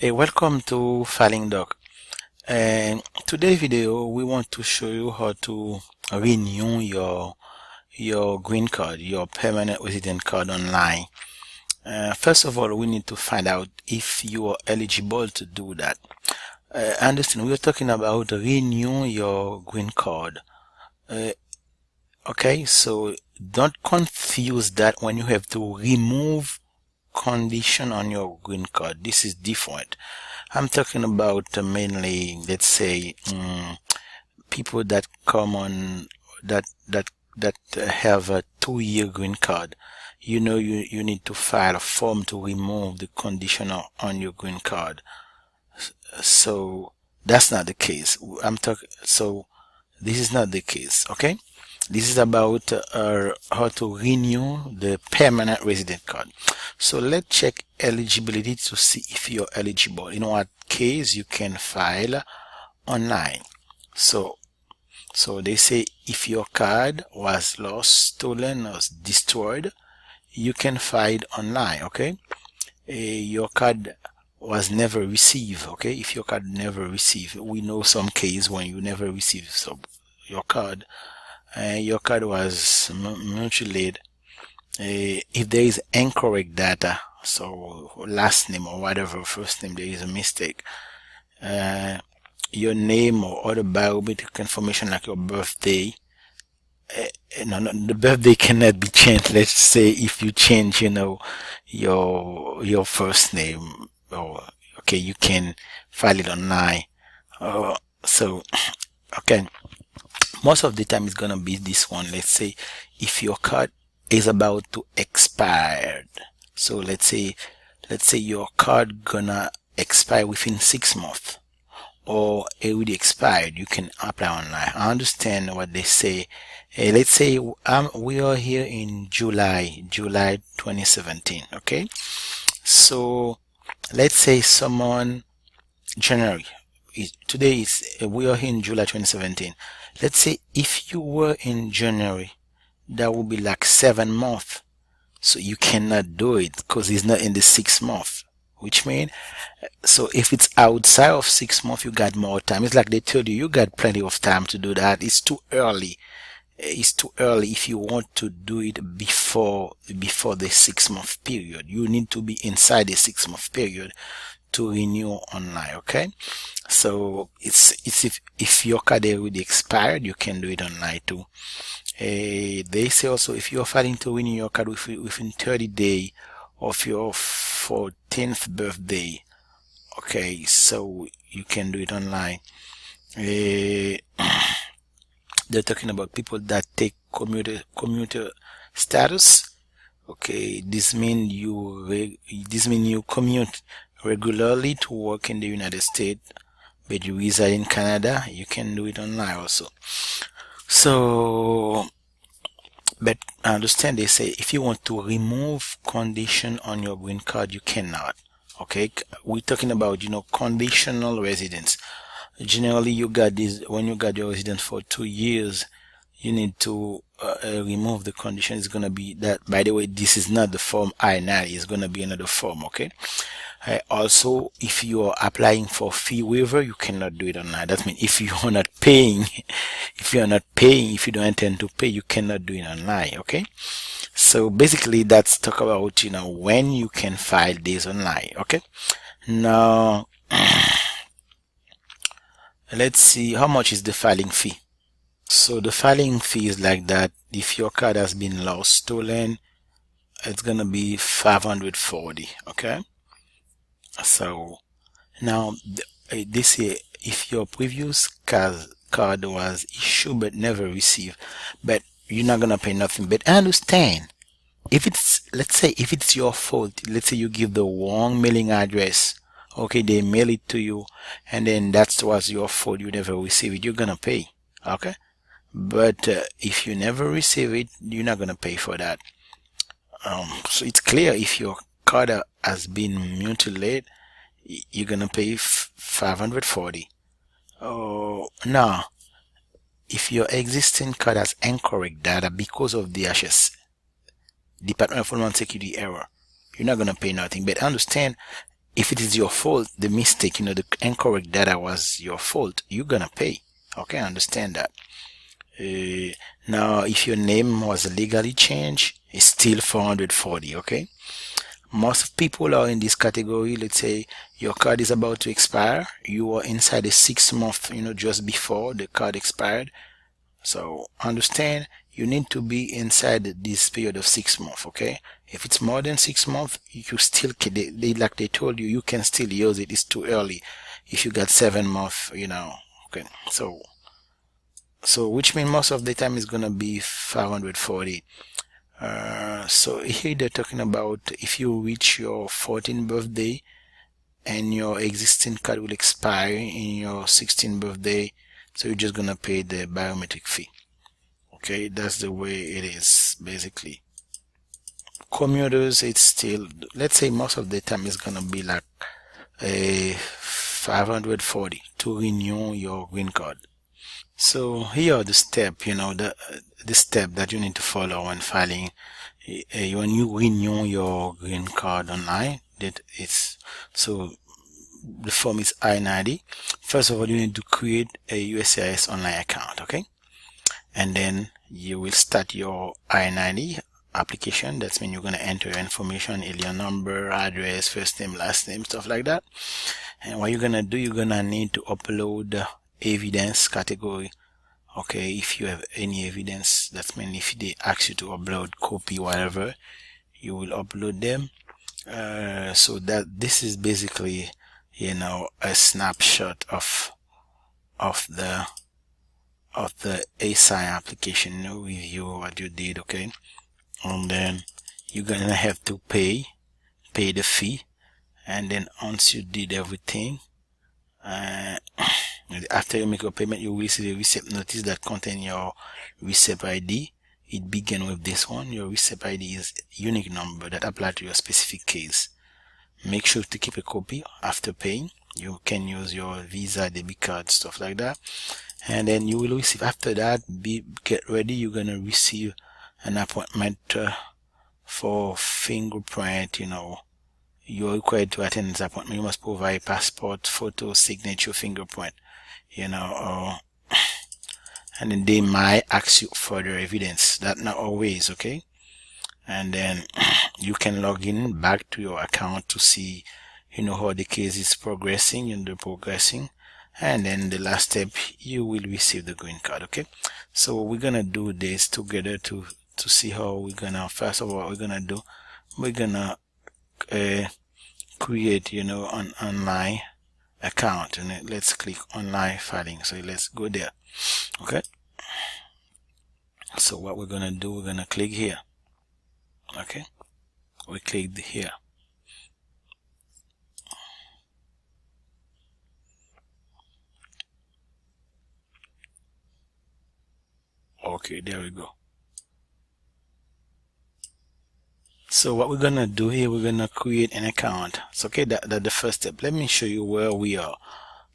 Hey, welcome to Filing Doc. And today's video, we want to show you how to renew your green card, your permanent resident card online. First of all, we need to find out if you are eligible to do that. Understand, we're talking about renew your green card. Okay, so don't confuse that when you have to remove condition on your green card. This is different. I'm talking about mainly, let's say, people that come on that have a 2-year green card. You need to file a form to remove the condition on your green card. So that's not the case. So this is not the case. Okay. This is about how to renew the permanent resident card. So let's check eligibility to see if you're eligible. In what case you can file online. So they say if your card was lost, stolen, or destroyed, you can file online. Okay. Your card was never received. Okay. If your card never received, we know some case when you never receive your card. Your card was mutilated. If there is incorrect data, so last name or whatever, first name, there is a mistake. Your name or other biometric information like your birthday. No, the birthday cannot be changed. Let's say if you change, your first name, or okay, you can file it online. So okay. Most of the time it's gonna be this one. Let's say if your card is about to expire. So let's say your card gonna expire within 6 months, or it already expired. You can apply online. I understand what they say. Let's say we are here in July 2017. Okay, so let's say someone January. Today is we are here in July 2017. Let's say if you were in January, that would be like 7 months. So you cannot do it because it's not in the 6 months. Which means, so if it's outside of 6 months, you got more time. It's like they told you got plenty of time to do that. It's too early. It's too early if you want to do it before the 6 month period. You need to be inside the 6 month period to renew online. Okay, so it's if your card already expired, you can do it online too. They say also if you're filing to renew your card within 30 days of your 14th birthday, okay, so you can do it online. They're talking about people that take commuter status. Okay, this mean you commute regularly to work in the United States, but you reside in Canada. You can do it online also. So, but I understand they say if you want to remove condition on your green card, you cannot. Okay, we're talking about conditional residence. Generally, you got this when you got your residence for 2 years. You need to remove the condition. It's gonna be that. By the way, this is not the form I-90. It's gonna be another form. Okay. Also, if you are applying for fee waiver, you cannot do it online. That means if you are not paying, if you don't intend to pay, you cannot do it online. Okay. So basically, that's talk about when you can file this online. Okay. Now, let's see how much is the filing fee. So the filing fee is like that. If your card has been lost, stolen, it's gonna be 540. Okay. So now they say if your previous card was issued but never received, but you're not gonna pay nothing. But I understand if it's, let's say if it's your fault, let's say you give the wrong mailing address, okay, they mail it to you, and then that was your fault, you never receive it, you're gonna pay. Okay, but if you never receive it, you're not gonna pay for that. So it's clear if your card has been mutilated, you're gonna pay 540. Oh, now if your existing card has incorrect data because of DHS, Department of Homeland Security error, you're not gonna pay nothing. But understand, if it is your fault, the mistake, the incorrect data was your fault, you're gonna pay. Okay, understand that. Now, if your name was legally changed, it's still 440. Okay, most people are in this category. Let's say your card is about to expire, you are inside a 6 month, just before the card expired. So understand, you need to be inside this period of 6 months. Okay, if it's more than 6 months, you still can, like they told you, you can still use it. It's too early if you got 7 months. Okay, so which means most of the time it's gonna be 540. So here they're talking about if you reach your 14th birthday and your existing card will expire in your 16th birthday, so you're just gonna pay the biometric fee. Okay, that's the way it is basically. Commuters, it's still, let's say most of the time it's gonna be like a 540 to renew your green card. So here are the step, the step that you need to follow when filing, when you renew your green card online. That it's so the form is I-90. First of all, you need to create a USCIS online account, okay? And then you will start your I-90 application. That's when you're going to enter your information, alien number, address, first name, last name, stuff like that. And what you're going to do, you're going to need to upload the evidence category. Okay, if you have any evidence, that's mean if they ask you to upload copy, whatever, you will upload them. So that this is basically, a snapshot of the ASI application review what you did. Okay, and then you're gonna have to pay the fee, and then once you did everything, after you make your payment, you will receive a receipt notice that contain your receipt ID. It begin with this one. Your receipt ID is unique number that apply to your specific case. Make sure to keep a copy after paying. You can use your Visa, debit card, stuff like that. And then you will receive, after that, get ready. You're gonna receive an appointment for fingerprint. You're required to attend this appointment. You must provide passport, photo, signature, fingerprint. And then they might ask you further evidence. That not always, okay? And then you can log in back to your account to see, how the case is progressing and progressing. And then the last step, you will receive the green card. Okay, so we're gonna do this together to see how we're gonna, first of all, we're gonna create, an online account. And let's click online filing. So let's go there. Okay, so what we're gonna do, we're gonna click here. Okay, we clicked here. Okay, there we go. So what we're gonna do here, we're gonna create an account. So okay, that's the first step. Let me show you where we are.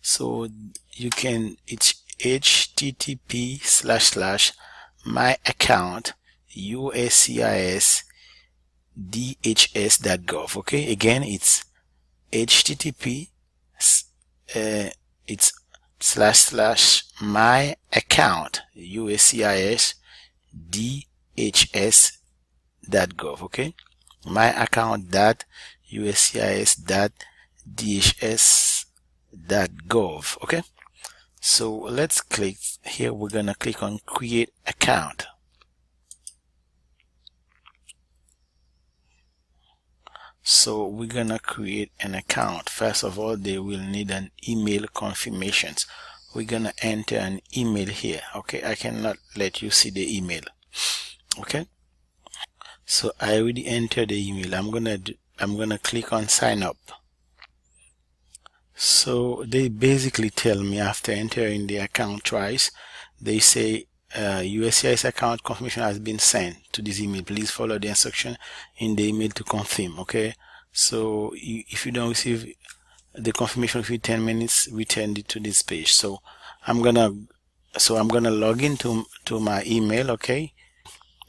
So you can, it's http:// my account uscis.dhs.gov. Okay, again it's http it's / my account uscis.dhs.gov. okay, my account uscis.dhs.gov. okay, so let's click here. We're gonna click on create account. So we're gonna create an account. First of all, they will need an email confirmations. We're gonna enter an email here. Okay, I cannot let you see the email. Okay, so I already entered the email. I'm gonna click on sign up. So they basically tell me after entering the account twice, they say USCIS account confirmation has been sent to this email. Please follow the instruction in the email to confirm. Okay, so if you don't receive the confirmation within 10 minutes, return it to this page. So I'm gonna log into my email. Okay,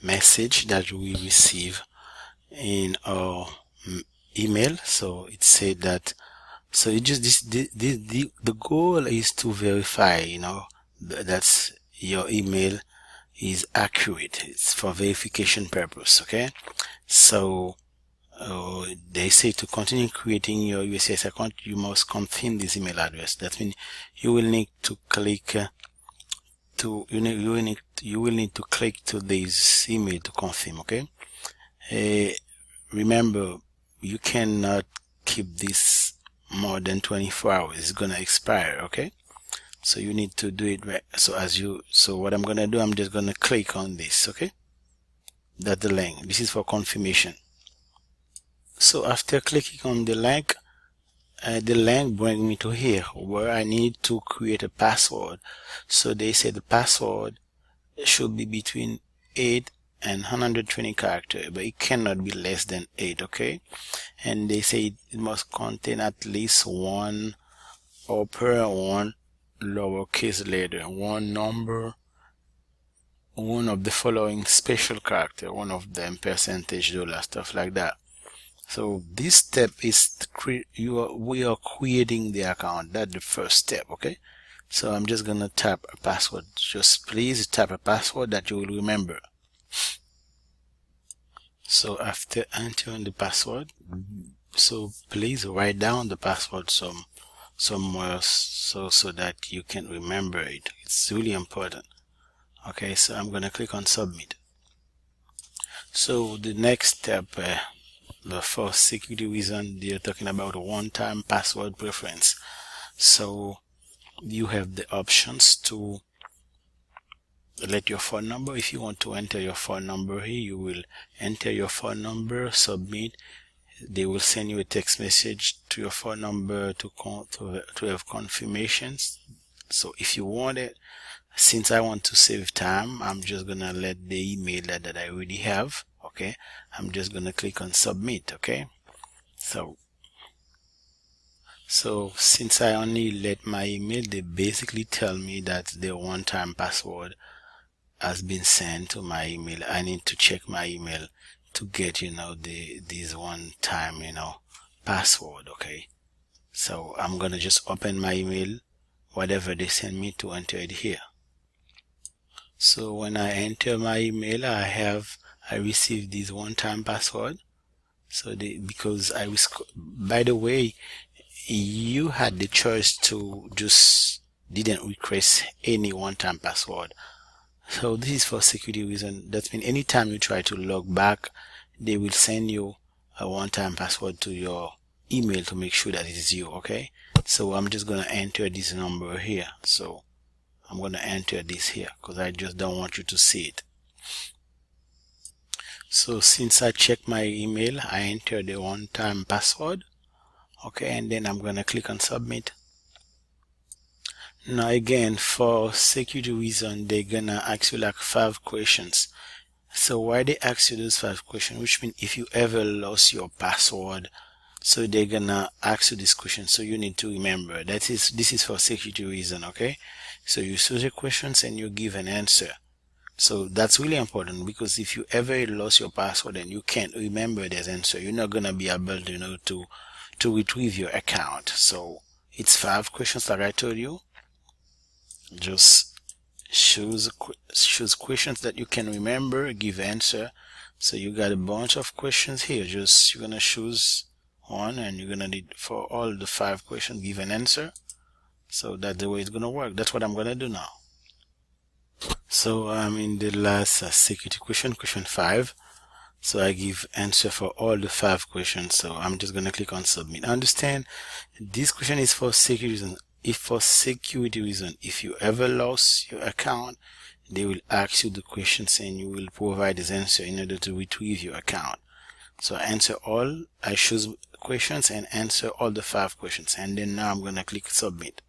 message that we receive in our email. So it said that, so it just the goal is to verify, that's your email is accurate. It's for verification purpose. Okay, so they say to continue creating your USCIS account, you must confirm this email address. That means you will need to click you will need to click to this email to confirm. Okay, remember, you cannot keep this more than 24 hours. It's gonna expire. Okay, so you need to do it right. So what I'm gonna do, I'm just gonna click on this. Okay, that's the link. This is for confirmation. So after clicking on the link brings me to here where I need to create a password. So they say the password should be between 8 and 120 characters, but it cannot be less than 8. Okay, and they say it must contain at least one upper, one lowercase letter, one number, one of the following special character, one of them percentage, dollar, stuff like that. So this step is we are creating the account. That's the first step. Okay, so I'm just gonna type a password. Just please type a password that you will remember. So after entering the password, so please write down the password somewhere so that you can remember it. It's really important. Okay, so I'm gonna click on submit. So the next step, for security reason, they're talking about a one-time password preference. So you have the options to let your phone number. If you want to enter your phone number here, you will enter your phone number, submit. They will send you a text message to your phone number to have confirmations. So if you want it, since I want to save time, I'm just gonna let the email that I already have. Okay, I'm just gonna click on submit. Okay, so since I only let my email, they basically tell me that the one-time password has been sent to my email. I need to check my email to get this one-time password. Okay, so I'm gonna just open my email, whatever they send me, to enter it here. So when I enter my email, I received this one-time password. So because by the way, you had the choice to just didn't request any one-time password. So this is for security reason. That means anytime you try to log back, they will send you a one-time password to your email to make sure that it is you. Okay, so I'm just gonna enter this number here. So I'm gonna enter this here because I just don't want you to see it. So since I checked my email, I entered the one-time password. Okay, and then I'm gonna click on submit. Now again, for security reason, they're gonna ask you like 5 questions. So why they ask you those 5 questions, which means if you ever lost your password, so they're gonna ask you this question, so you need to remember this is for security reason. Okay, so you choose the questions and you give an answer. So that's really important, because if you ever lost your password and you can't remember this answer, you're not gonna be able to retrieve your account. So it's 5 questions like I told you. Just choose questions that you can remember, give answer. So you got a bunch of questions here. Just you're gonna choose one, and you're gonna need, for all the 5 questions, give an answer. So that's the way it's gonna work. That's what I'm gonna do now. So I'm in the last security question 5. So I give answer for all the 5 questions. So I'm just gonna click on submit. Understand, this question is for security reason. If you ever lost your account, they will ask you the questions and you will provide this answer in order to retrieve your account. So I choose questions and answer all the 5 questions, and then now I'm gonna click submit.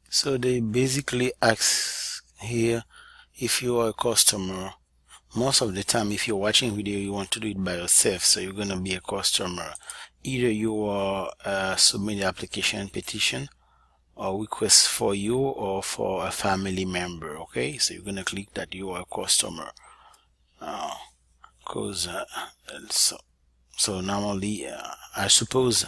So they basically ask here, if you are a customer, most of the time if you're watching video, you want to do it by yourself. So you're gonna be a customer. Either you are submit the application petition or request for you or for a family member. Okay, so you're gonna click that you are a customer, So normally, I suppose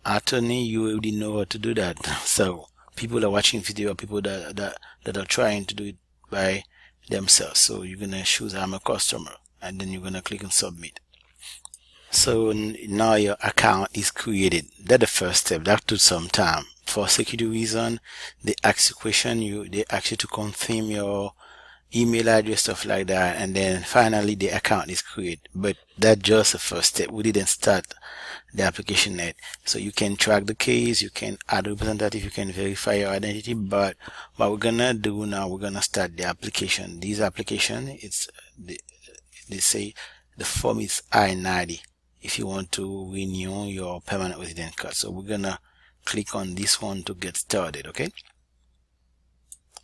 attorney, you already know how to do that. So people are watching video, people that are trying to do it by themselves. So you're gonna choose I'm a customer, and then you're gonna click on submit. So now your account is created. That's the first step. That took some time. For security reason, they ask you question. They ask you to confirm your email address, stuff like that, and then finally the account is created. But that's just the first step. We didn't start the application yet. So you can track the case, you can add a representative, you can verify your identity. But what we're gonna do now, we're gonna start the application. This application, they say the form is I-90 if you want to renew your permanent resident card. So we're gonna click on this one to get started. Okay,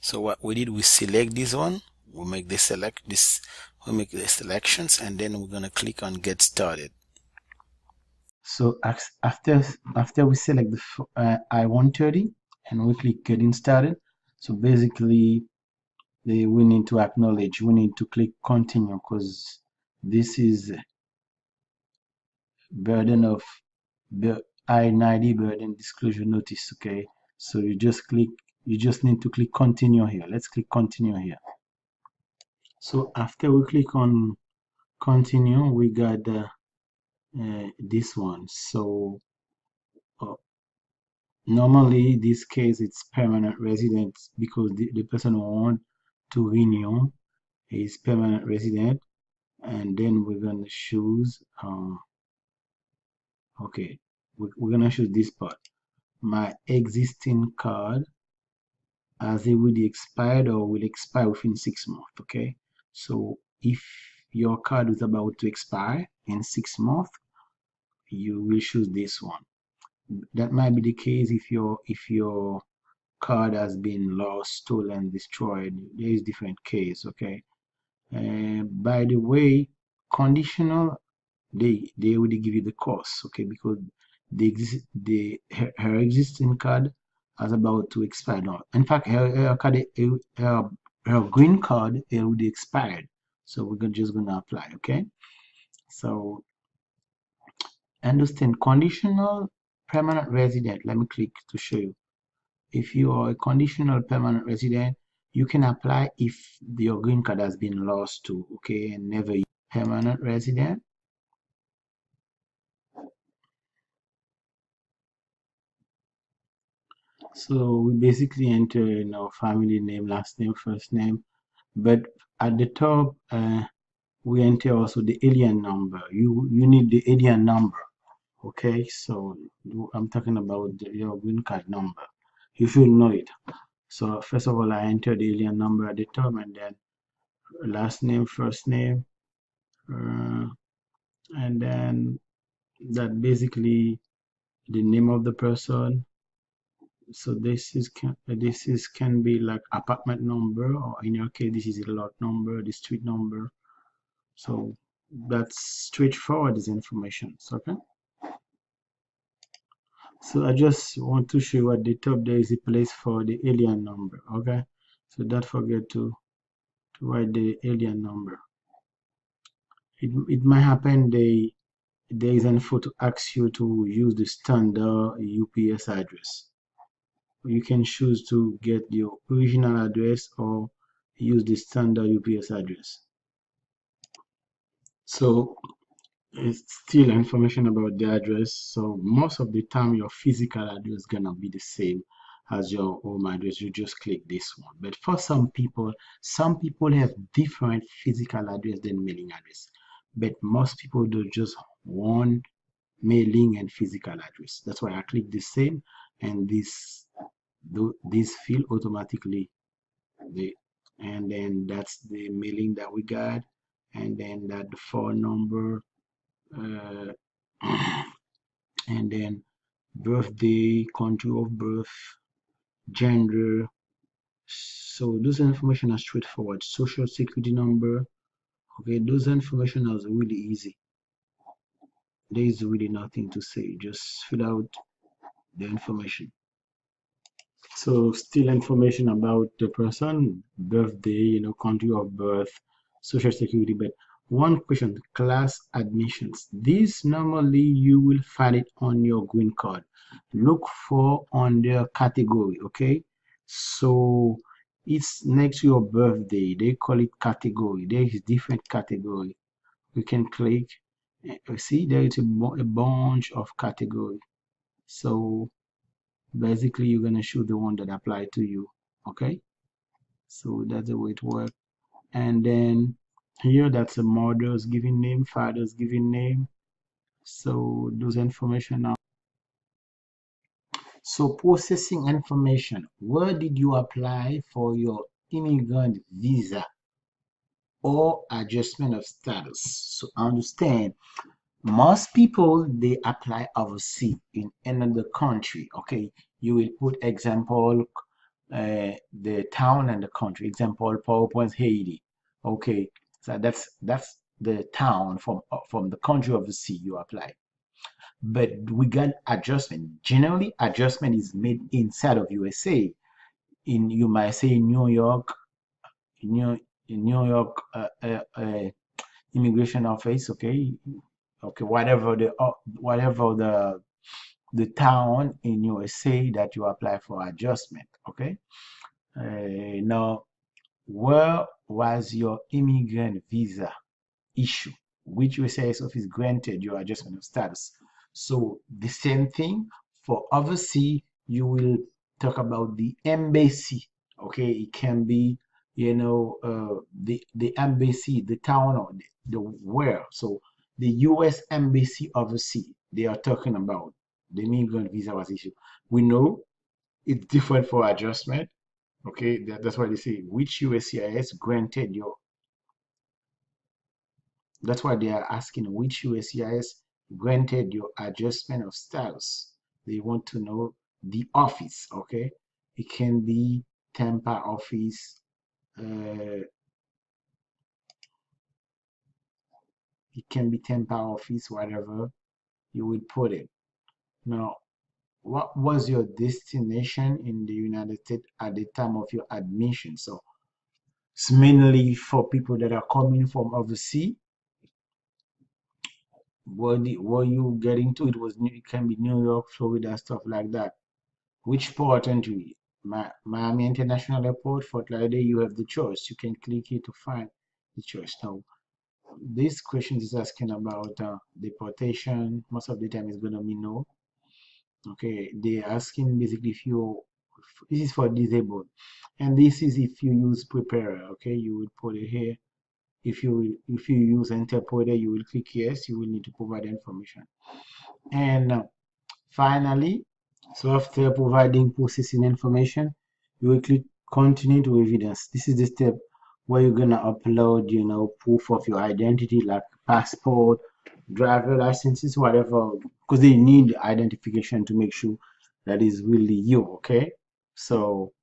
so what we did, we select this one, we make the selections, and then we're gonna click on get started. So after we select the I-130 and we click getting started, so basically we need to acknowledge, we need to click continue, because this is burden of the I-90 burden disclosure notice. Okay, so you just need to click continue here. Let's click continue here. So after we click on continue, we got this one. So uh, normally this case it's permanent resident, because the person who want to renew is permanent resident. And then we're gonna choose okay, we're gonna choose this part, my existing card as it will expired or will expire within 6 months. Okay, so if your card is about to expire in 6 months, you will choose this one. That might be the case if your card has been lost, stolen, destroyed. There is different case. Okay, by the way, conditional, they already give you the cost. Okay, because her existing card is about to expire. No, in fact, her card, her green card already expired, so we're just gonna apply. Okay, so understand conditional permanent resident. Let me click to show you. If you are a conditional permanent resident, you can apply if your green card has been lost too. Okay, and never permanent resident. So we basically enter family name, last name, first name, but at the top we enter also the alien number. You need the alien number. Okay, so I'm talking about your green card number. You should know it. So first of all, I enter the alien number at the top, and then last name, first name, uh, and then that basically the name of the person. So this can be like apartment number, or in your case this is a lot number, the street number. So that's straightforward, this information. So, okay, so I just want to show you at the top there is a place for the alien number. Okay, so don't forget to write the alien number. It might happen there is info to ask you to use the standard UPS address. You can choose to get your original address or use the standard UPS address. So it's still information about the address. So most of the time your physical address is gonna be the same as your home address. You just click this one. But for some people have different physical address than mailing address. But most people do just one mailing and physical address. That's why I click the same, and this field automatically the and then that's the mailing that we got, and then that the phone number, uh, and then birthday, country of birth, gender. So those information are straightforward. Social security number. Okay, those information are really easy. There is really nothing to say. Just fill out the information. So still information about the person, birthday, country of birth, social security. But One question, class admissions. This normally you will find it on your green card. Look for under category, okay? So it's next to your birthday. They call it category. There is different category. You can click. See, there is a bunch of category. So basically, you're gonna choose the one that apply to you, okay? So that's the way it works. And then here, that's a mother's given name, father's given name. So those information are. So processing information. Where did you apply for your immigrant visa or adjustment of status? So understand, most people they apply overseas in another country. Okay, you will put example the town and the country. Example, PowerPoint Haiti. Okay, so that's the town from the country of the sea you apply. But we got adjustment. Generally, adjustment is made inside of USA. In you might say New York, New New York immigration office. Okay, okay, whatever the town in USA that you apply for adjustment. Okay, now where was your immigrant visa issue, which USCIS office granted your adjustment of status. So the same thing for overseas, you will talk about the embassy. Okay, it can be the embassy, the town or the where. So the U.S. embassy overseas, they are talking about the immigrant visa was issued. We know it's different for adjustment. Okay, that's why they say which USCIS granted your. That's why they are asking which USCIS granted your adjustment of status. They want to know the office, okay? It can be Tampa office, it can be Tampa office, whatever you would put it. Now, what was your destination in the United States at the time of your admission? So it's mainly for people that are coming from overseas. Were you getting to? It can be New York, Florida, stuff like that. Which port entry? Miami International Airport, Fort Lauderdale, you have the choice. You can click here to find the choice. Now, this question is asking about deportation. Most of the time it's going to be no. Okay, they're asking basically this is for disabled. And this is if you use preparer, okay? You will put it here. If you use interpreter, you will click yes, you will need to provide information. And finally, so after providing processing information, you will click continue to evidence. This is the step where you're gonna upload, proof of your identity like passport, driver licenses, whatever, because they need identification to make sure that is really you, okay? So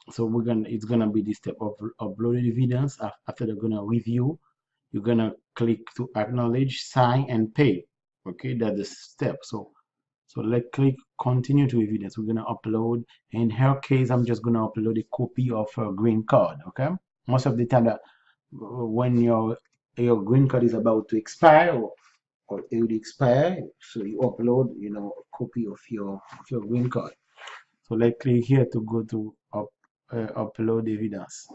it's gonna be this step of uploaded evidence. After they're gonna review, you're gonna click to acknowledge, sign, and pay. Okay, that's the step. So let's click continue to evidence. We're gonna upload. In her case, I'm just gonna upload a copy of her green card. Okay. Most of the time that when your green card is about to expire or it will expire, so you upload, a copy of your green card. So let's click here to go to upload evidence.